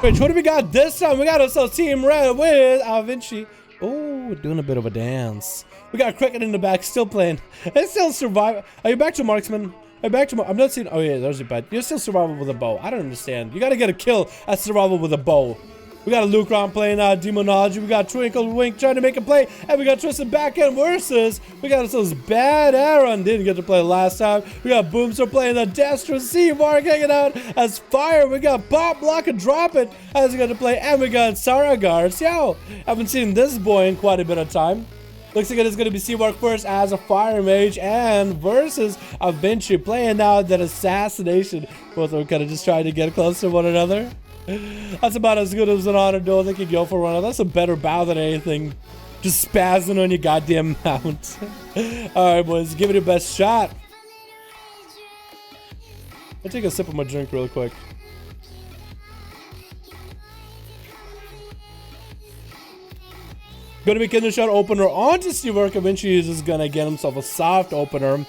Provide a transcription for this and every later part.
Which, what do we got this time? We got ourselves Team Red with Vinci. Oh, doing a bit of a dance. We got Cricket in the back, still playing. It's still survival. Are you back to marksman? Are you back to I'm not seeing. Oh yeah, there's your bet. You're still survival with a bow. I don't understand. You gotta get a kill at survival with a bow. We got Luke Ron playing demonology. We got Twinkle Wink trying to make a play, and we got Twisted Backhand versus. We got ourselves Bad Aaron. Didn't get to play last time. We got Boomster playing the Destro Seamark hanging out as Fire. We got Pop Block and Drop It as we got to play, and we got Saragar. Yo, haven't seen this boy in quite a bit of time. Looks like it is going to be Seamark first as a Fire Mage and versus Vinci playing now that Assassination. Both are kind of just trying to get close to one another. That's about as good as an auto duel they could go for one. That's a better bow than anything. Just spazzing on your goddamn mount. Alright, boys, give it your best shot. I'll take a sip of my drink real quick. Gonna be getting a shot opener onto Seamark. Eventually he's just gonna get himself a soft opener.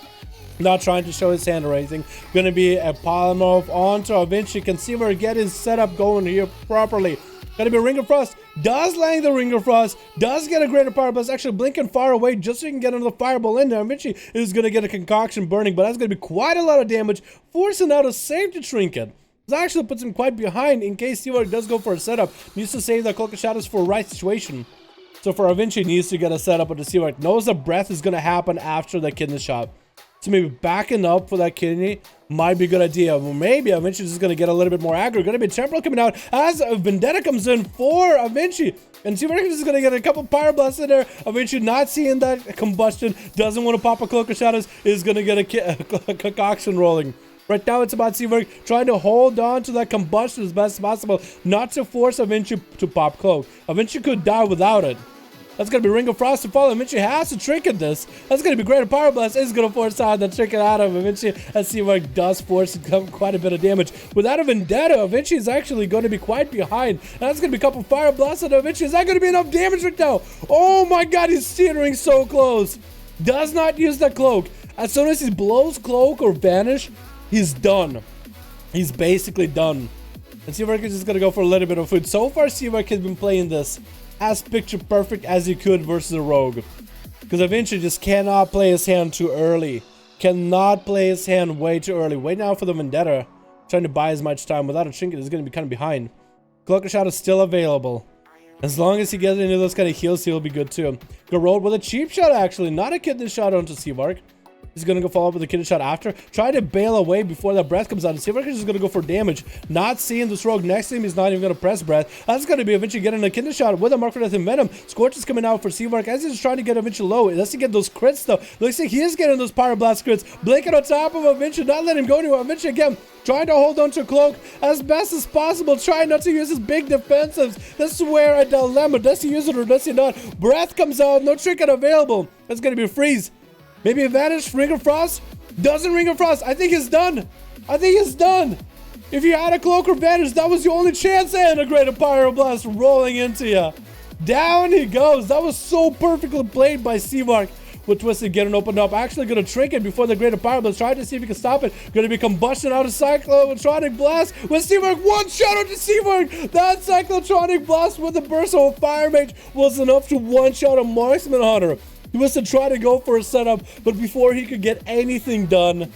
Not trying to show his hand or anything. Gonna be a polymorph onto Vinci. Can Seamark get his setup going here properly. Gonna be a Ring of Frost. Does land the Ring of Frost. Does get a greater power blast. Actually blinking far away just so you can get another fireball in there. Vinci is gonna get a concoction burning, but that's gonna be quite a lot of damage, forcing out a safety trinket. This actually puts him quite behind in case Seamark does go for a setup. Needs to save the Cloak of Shadows for a right situation. So for Vinci needs to get a setup with the Seamark. Knows the breath is gonna happen after the kidney shot. So maybe backing up for that kidney might be a good idea. Well, maybe Vinci is going to get a little bit more aggro. Going to be Temporal coming out as Vendetta comes in for Vinci. And Seamark is going to get a couple Pyro Blasts in there. Vinci not seeing that combustion. Doesn't want to pop a Cloak of Shadows. Is going to get a concoction rolling. Right now it's about Seamark trying to hold on to that combustion as best as possible. Not to force Vinci to pop Cloak. Vinci could die without it. That's going to be Ring of Frost to follow. Vinci has to trinket this. That's going to be great. A Power Blast is going to force out the trinket out of Vinci. As Seamark does force quite a bit of damage. Without a Vendetta, Vinci is actually going to be quite behind. And that's going to be a couple Fire Blasts on Vinci. Is that going to be enough damage right now? Oh my god, he's teetering so close. Does not use that Cloak. As soon as he blows Cloak or Vanish, he's done. He's basically done. And Seamark is just going to go for a little bit of food. So far, Seamark has been playing this as picture perfect as he could versus a rogue, because Vinci just cannot play his hand too early. Cannot play his hand way too early. Wait now for the Vendetta, trying to buy as much time. Without a trinket, is going to be kind of behind. Cloak of Shadow is still available. As long as he gets into those kind of heals, he'll be good too. Go rolled with a cheap shot, actually, not a kidney shot onto Seamark. He's going to go follow up with a kidney shot after. Try to bail away before that breath comes out. And Seamark is just going to go for damage. Not seeing this rogue next to him. He's not even going to press breath. That's going to be eventually getting a kidney shot with a Mark for Death and Venom. Scorch is coming out for Seamark as he's trying to get eventually low. Let's get those crits though. Looks like he is getting those Pyro Blast crits. Blinking on top of Vinci. Not letting him go anywhere. Vinci again trying to hold on to Cloak as best as possible. Trying not to use his big defensives. This is where a dilemma. Does he use it or does he not? Breath comes out. No trinket available. That's going to be a freeze. Maybe a Vanish. Ring of Frost. Doesn't Ring of Frost. I think he's done. I think he's done. If you had a Cloak or Vanish, that was your only chance, and a Greater Pyro Blast rolling into you. Down he goes. That was so perfectly played by Seamark. With Twisted getting opened up. Actually going to trinket before the Greater Pyro Blast. Trying to see if he can stop it. Going to be Combustion out of Cyclotronic Blast. With Seamark. One shot out to Seamark. That Cyclotronic Blast with the burst of a Fire Mage was enough to one-shot a Marksman Hunter. He was to try to go for a setup, but before he could get anything done,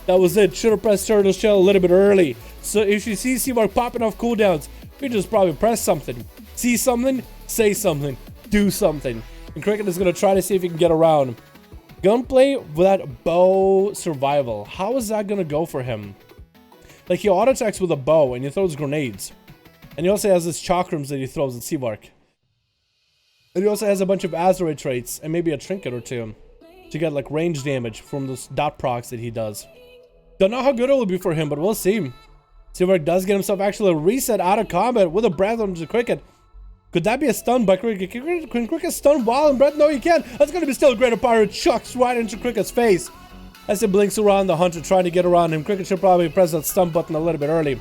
that was it. Should have pressed Turtle's Shell a little bit early. So if you see Seamark popping off cooldowns, you just probably press something. See something, say something, do something. And Cricket is going to try to see if he can get around. Gunplay without bow survival. How is that going to go for him? Like, he auto-attacks with a bow and he throws grenades. And he also has his chakrams that he throws at Seamark. And he also has a bunch of Azeroth traits and maybe a trinket or two to get like range damage from those dot procs that he does. Don't know how good it will be for him, but we'll see. Seamark does get himself actually a reset out of combat with a breath on the Cricket. Could that be a stun by Cricket? Can Cricket stun while in breath? No, he can't. That's going to be still a Greater Pyro. Chucks right into Cricket's face. As he blinks around the hunter trying to get around him, Cricket should probably press that stun button a little bit early.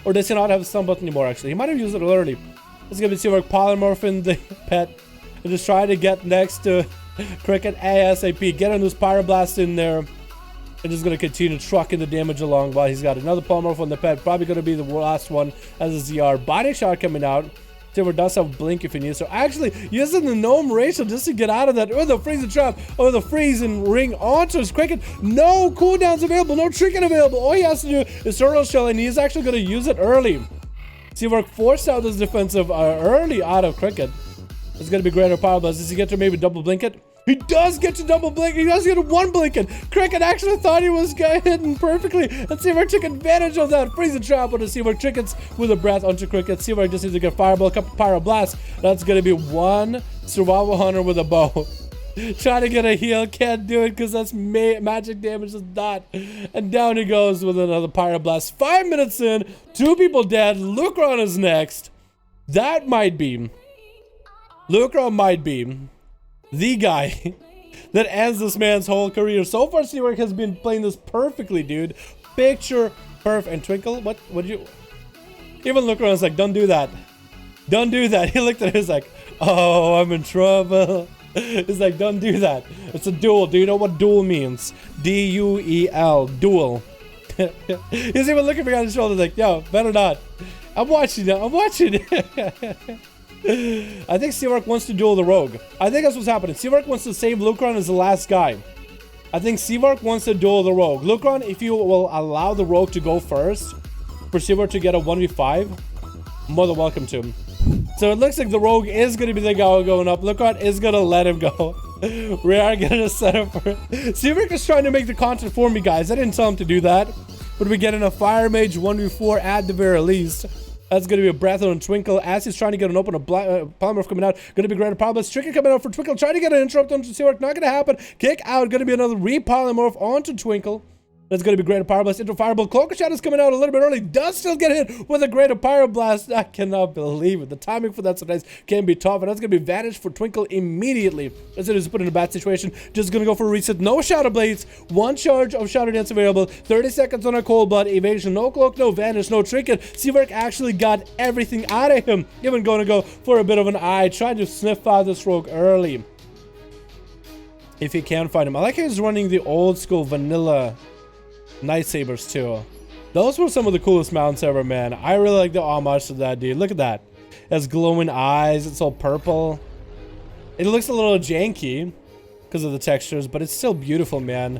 Or does he not have a stun button anymore, actually? He might have used it early. Let's give it Seawork polymorphing the pet. And just try to get next to Cricket ASAP. Get on this Pyroblast in there. And just going to continue trucking the damage along while he's got another polymorph on the pet. Probably going to be the last one as a ZR. Body shot coming out. Seawork does have blink if he needs to. Actually, using the gnome racial just to get out of that. Or the freezing trap. Or the freezing ring onto his Cricket. No cooldowns available. No trinket available. All he has to do is turtle shell. And he's actually going to use it early. Seawork forced out this defensive early out of Cricket. It's going to be greater power blast. Does he get to maybe double blink it? He does get to double blink. He does get to one blink it. Cricket actually thought he was hitting perfectly. And Seawork took advantage of that. Freezing trap on the Seawork trinkets with a breath onto Cricket. Seawork just needs to get fireball, a couple pyro blast. That's going to be one survival hunter with a bow. Trying to get a heal. Can't do it because that's magic damage is not. And down he goes with another pyro blast. 5 minutes in. 2 people dead. Lucron is next. That might be. Lucron might be the guy that ends this man's whole career. So far, Seawork has been playing this perfectly, dude. Picture perfect. And Twinkle, what would you? Even Lucron is like, don't do that. Don't do that. He looked at it, he's like, oh, I'm in trouble. He's like, don't do that. It's a duel. Do you know what duel means? D-U-E-L. Duel. He's even looking behind his shoulder like, yo, better not. I'm watching it. I'm watching it. I think Seawork wants to duel the rogue. I think that's what's happening. Seawork wants to save Lucron as the last guy. I think Seawork wants to duel the rogue. Lucron, if you will allow the rogue to go first for Seawork to get a 1v5, more than welcome to him. So it looks like the rogue is going to be the guy going up. Lucron is going to let him go. We are going to set up for it. Seawork is trying to make the content for me, guys. I didn't tell him to do that. But we're getting a Fire Mage 1v4 at the very least. That's going to be a breath on Twinkle as he's trying to get an open. A polymorph coming out. Going to be greater power blast. Tricky coming out for Twinkle. Trying to get an interrupt onto Seawork. Not going to happen. Kick out. Going to be another re-polymorph onto Twinkle. That's going to be greater power blast into fireball. Cloak of Shadow is coming out a little bit early. Does still get hit with a greater pyro blast. I cannot believe it. The timing for that sometimes can be tough. And that's going to be vanish for Twinkle immediately. As it is put in a bad situation. Just going to go for a reset. No Shadow Blades. 1 charge of Shadow Dance available. 30 seconds on a cold blood. Evasion. No cloak. No vanish. No trinket. Seawork actually got everything out of him. Even going to go for a bit of an eye. Trying to sniff out this rogue early. If he can find him. I like how he's running the old school vanilla Night Sabers too. Those were some of the coolest mounts ever, man. I really like the homage to that, dude. Look at that. It has glowing eyes. It's all purple. It looks a little janky because of the textures, but it's still beautiful, man.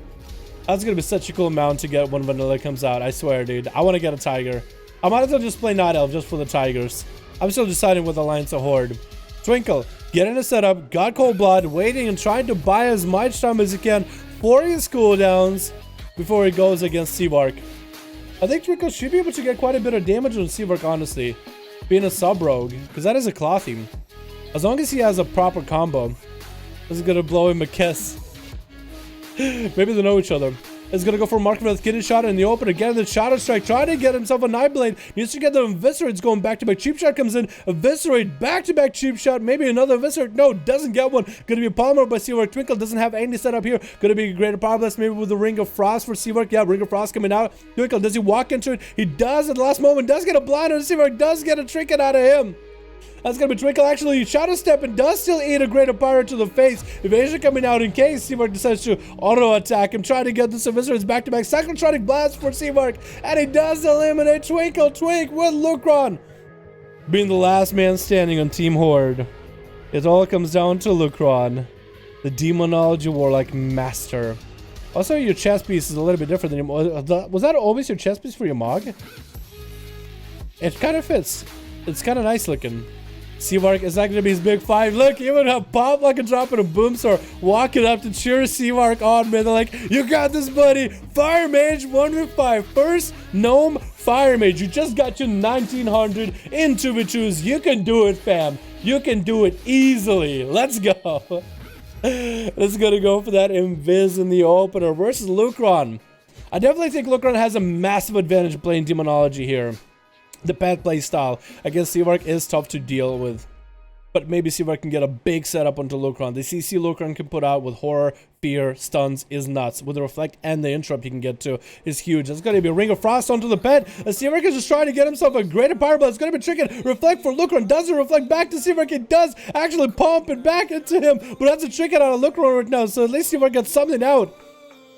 That's gonna be such a cool mount to get when vanilla comes out. I swear, dude. I want to get a tiger. I might as well just play Night Elf just for the tigers. I'm still deciding with Alliance of Horde. Twinkle, getting a setup. Got cold blood, waiting and trying to buy as much time as he can for his cooldowns before he goes against Seawork. I think Twinkle should be able to get quite a bit of damage on Seawork, honestly. Being a sub-rogue, because that is a clothing. As long as he has a proper combo. This is going to blow him a kiss. Maybe they know each other. Is going to go for a marksman with kidney shot in the open again. The Shadow Strike, trying to get himself a Nightblade. Needs to get the Eviscerate's going back-to-back. Cheap Shot comes in. Eviscerate, back-to-back Cheap Shot. Maybe another Eviscerate. No, doesn't get one. Going to be a Polymer by Seawork. Twinkle doesn't have any setup here. Going to be a greater Power Blast, maybe with the Ring of Frost for Seawork. Yeah, Ring of Frost coming out. Twinkle, does he walk into it? He does at the last moment. Does get a blind, and Seawork does get a trinket out of him. That's going to be Twinkle. Actually, Shadow Step and does still eat a greater pyro to the face. Evasion coming out in case Seawork decides to auto-attack him. Trying to get the Eviscerates back-to-back. Cyclotronic Blast for Seawork. And he does eliminate Twinkle. Twink with Lucron being the last man standing on Team Horde. It all comes down to Lucron, the Demonology Warlock Master. Also, your chest piece is a little bit different than your... Was that always your chest piece for your Mog? It kind of fits. It's kind of nice looking. Seawork is not going to be his big 5. Look, even a pop like a drop in a boom sword, walking up to cheer Seawork on, man. They're like, you got this, buddy. Fire Mage 1v5. First Gnome Fire Mage. You just got your 1900 in 2v2s. You can do it, fam. You can do it easily. Let's go. Let's go for that Invis in the opener versus Lucron. I definitely think Lucron has a massive advantage playing Demonology here. The pet play style against Seawork is tough to deal with. But maybe see if I can get a big setup onto Lucron. The CC Lucron can put out with horror, fear, stuns is nuts. With the reflect and the interrupt he can get to is huge. That's going to be a Ring of Frost onto the pet. Seaverk is just trying to get himself a greater power, but it's going to be tricky. Reflect for Lucron. Doesn't reflect back to Seaverk. It does actually pump it back into him, but that's a trick out of Lucron right now. So at least Seaverk gets something out.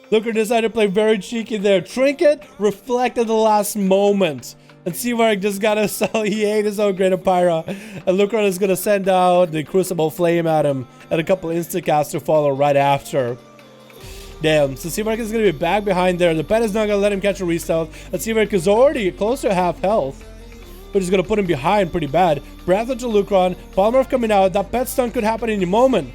Lucron decided to play very cheeky there. Trinket, reflect at the last moment. And Seaverk just gotta sell. He ate his own Greater Pyra. And Lucron is gonna send out the Crucible Flame at him. And a couple insta-casts to follow right after. Damn. So Seaverk is gonna be back behind there. The pet is not gonna let him catch a restealth. And Seaverk is already close to half health. But he's gonna put him behind pretty bad. Breath into Lucron. Polymorph coming out. That pet stun could happen any moment.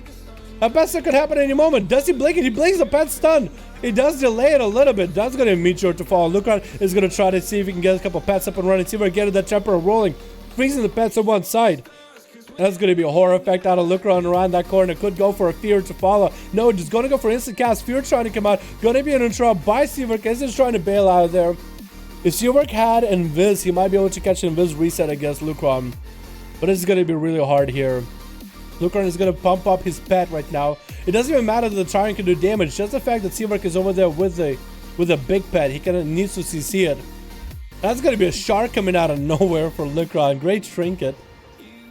That pet stun could happen any moment. Does he blink it? He blinks the pet stun. He does delay it a little bit. That's going to be Meteor to fall. Lucron is going to try to see if he can get a couple pets up and running. See if we can get that Temper rolling. Freezing the pets on one side. That's going to be a horror effect out of Lucron around that corner. Could go for a Fear to follow. No, just going to go for instant cast. Fear trying to come out. Going to be an interrupt by Seaverk. Is just trying to bail out of there. If Seaverk had Invis, he might be able to catch an Invis reset against Lucron. But this is going to be really hard here. Lucron is going to pump up his pet right now. It doesn't even matter that the Tyrant can do damage. Just the fact that Seaverk is over there with a big pet. He kind of needs to CC it. That's going to be a shark coming out of nowhere for Lucron. Great Trinket.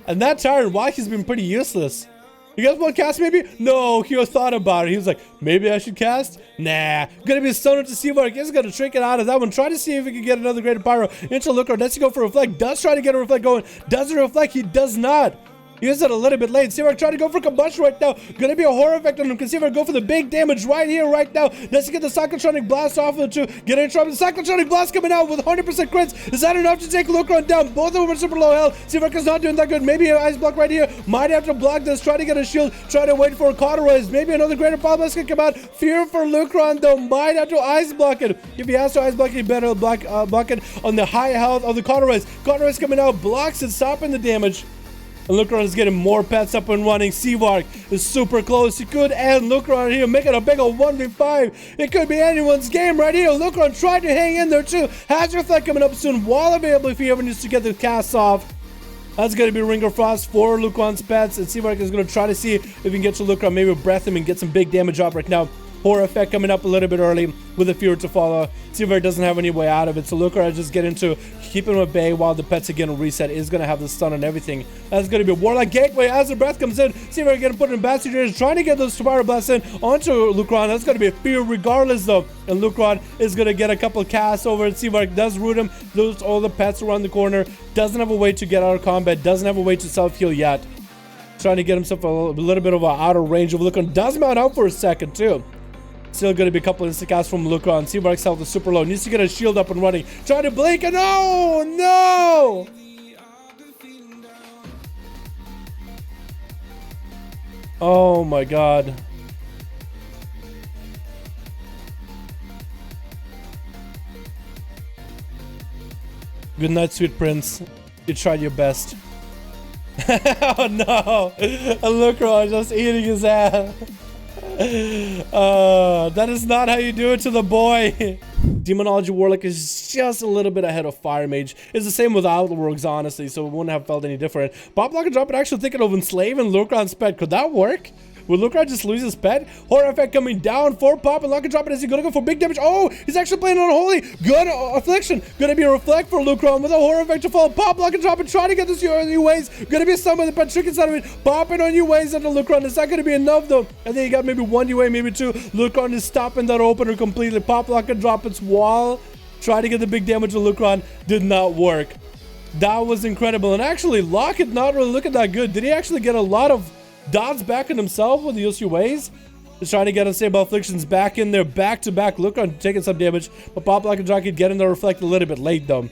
And that Tyrant, why he's been pretty useless. You guys want to cast maybe? No, he thought about it. He was like, maybe I should cast? Nah. Gonna be a stunner to Seaverk. He's gonna Trinket out of that one. Try to see if he can get another Greater Pyro into Lucron. Does he go for Reflect? Does try to get a Reflect going. Does it Reflect? He does not. He used it a little bit late. Seaverk trying to go for Combustion right now. Gonna be a horror effect on him. Can Seaverk go for the big damage right here, right now? Does he get the Cyclotronic Blast off of the two? Get in trouble. The Cyclotronic Blast coming out with 100% crits. Is that enough to take Lucron down? Both of them are super low health. Seaverk is not doing that good. Maybe an Ice Block right here. Might have to block this. Try to get a shield. Try to wait for a Cauterize. Maybe another Greater Power Blast can come out. Fear for Lucron though. Might have to Ice Block it. If he has to Ice Block it, he better block it on the high health of the Cauterize. Cauterize coming out. Blocks it. Stopping the damage. And Lucron is getting more pets up and running. Seaverk is super close. He could end Lucron here, making a big old 1v5. It could be anyone's game right here. Lucron tried to hang in there too. Has Reflect coming up soon. Wall available if he ever needs to get the cast off. That's going to be Ring of Frost for Lucron's pets. And Seaverk is going to try to see if he can get to Lucron. Maybe breath him and get some big damage up right now. Horror effect coming up a little bit early with a Fear to follow. Seaverk doesn't have any way out of it, so Lucron just get into keeping him at bay while the pets again reset. Is going to have the stun and everything. That's going to be a Warlock Gateway as the breath comes in. Seaverk going to put in bad situations, trying to get those Spiral Blasts in onto Lucron. That's going to be a Fear regardless though. And Lucron is going to get a couple casts over, and Seaverk does root him, lose all the pets around the corner. Doesn't have a way to get out of combat, doesn't have a way to self-heal yet. Trying to get himself a little bit of an outer range of Lucron. Does mount out for a second too. Still going to be a couple insta-casts from Lucron. Seaverk's health is super low. Needs to get a shield up and running. Trying to blink and no! Oh my god. Good night, sweet prince. You tried your best. Oh no! Lucron just eating his ass. That is not how you do it to the boy. Demonology Warlock is just a little bit ahead of Fire Mage. It's the same with Outlaw, honestly, so it wouldn't have felt any different. Pop Lock and Drop it, actually thinking of Enslave and Lucron's pet. Could that work? Would Lucron just lose his pet? Horror effect coming down for Pop and Lock and Drop it. Is he gonna go for big damage? Oh, he's actually playing on Holy. Good Affliction. Gonna be a Reflect for Lucron with a Horror effect to fall. Pop, Lock and Drop it. Try to get this new ways. Gonna be a stun with the pet trick inside of it. Popping on new ways into Lucron. It's not gonna be enough though. I think he got maybe one UA, maybe two. Lucron is stopping that opener completely. Pop, Lock and Drop its wall. Try to get the big damage to Lucron. Did not work. That was incredible. And actually, Locket not really looking that good. Did he actually get a lot of dots back in himself with the USUAs? Just trying to get Unstable Afflictions back in there, back to back. Lucron taking some damage, but Pop Lock and Drop could get in there, Reflect a little bit late though.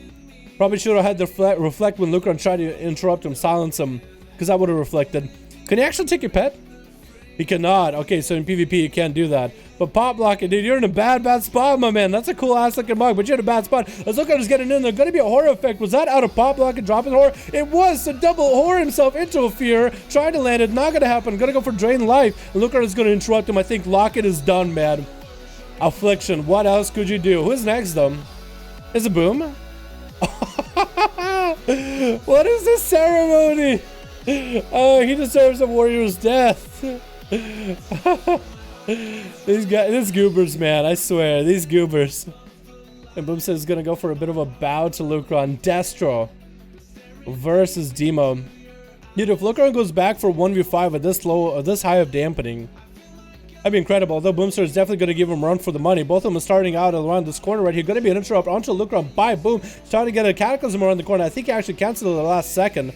Probably should have had the Reflect when Lucron tried to interrupt him, silence him, because that would have reflected. Can he actually take your pet? He cannot. Okay, so in PvP you can't do that. But Pop Lock, dude, you're in a bad spot, my man. That's a cool ass looking mug, but you're in a bad spot. As Lucron is getting in there, gonna be a horror effect. Was that out of Pop Lock and Drop his horror? It was to double horror himself into a Fear. Trying to land it, not gonna happen. Gonna go for Drain Life. And Lucron is gonna interrupt him. I think Locket is done, man. Affliction, what else could you do? Who's next though? Is it Boom? What is this ceremony? He deserves a warrior's death. These goobers, man, I swear, these goobers. And Boomster is gonna go for a bit of a bow to Lucron. Destro versus Demo. Dude, if Lucron goes back for 1v5 at this low, or this high of dampening, that'd be incredible. Although Boomster is definitely going to give him a run for the money. Both of them are starting out around this corner right here. Going to be an interrupt onto Lucron by Boom. Trying to get a Cataclysm around the corner. I think he actually canceled it at the last second.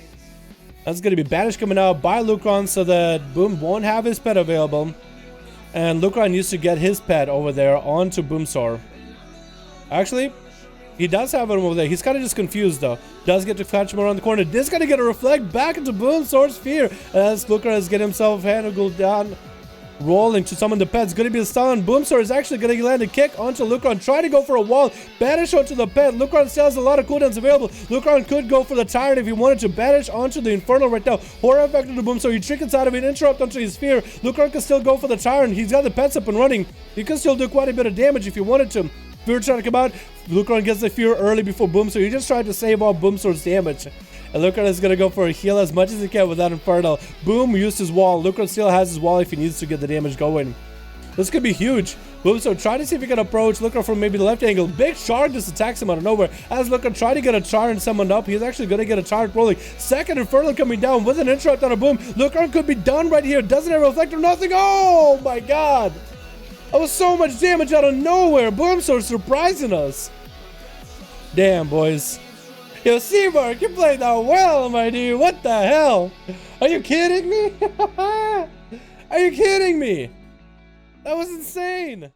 That's going to be Banish coming out by Lucron so that Boom won't have his pet available. And Lucron needs to get his pet over there onto Boomsor. Actually, he does have him over there. He's kind of just confused though. Does get to catch him around the corner. This is going to get a reflect back into Boomsor's Fear as Lucron is getting himself handled down. Rolling to summon the pet. It's going to be a stun. Boomsor is actually going to land a kick onto Lucron. Try to go for a wall. Banish onto the pet. Lucron still has a lot of cooldowns available. Lucron could go for the Tyrant if he wanted to. Banish onto the Infernal right now. Horror effect into Boomsor. He trickles out of an interrupt onto his Sphere. Lucron can still go for the Tyrant. He's got the pets up and running. He can still do quite a bit of damage if he wanted to. Fear trying to come out. Lucron gets the Fear early before Boomsor. He just tried to save all Boomsor's damage. And Lucron is going to go for a heal as much as he can with that Infernal. Boom used his wall. Lucron still has his wall if he needs to get the damage going. This could be huge. Boomsor try to see if he can approach Lucron from maybe the left angle. Big Shark just attacks him out of nowhere. As Lucron try to get a Tyrant summoned up, he's actually going to get a Tyrant rolling. Second Infernal coming down with an interrupt on a Boom. Lucron could be done right here. Doesn't have a reflector, nothing. Oh my god. That was so much damage out of nowhere. Boomsor surprising us. Damn, boys. Yo, Seamark, you played that well, my dude. What the hell? Are you kidding me? Are you kidding me? That was insane.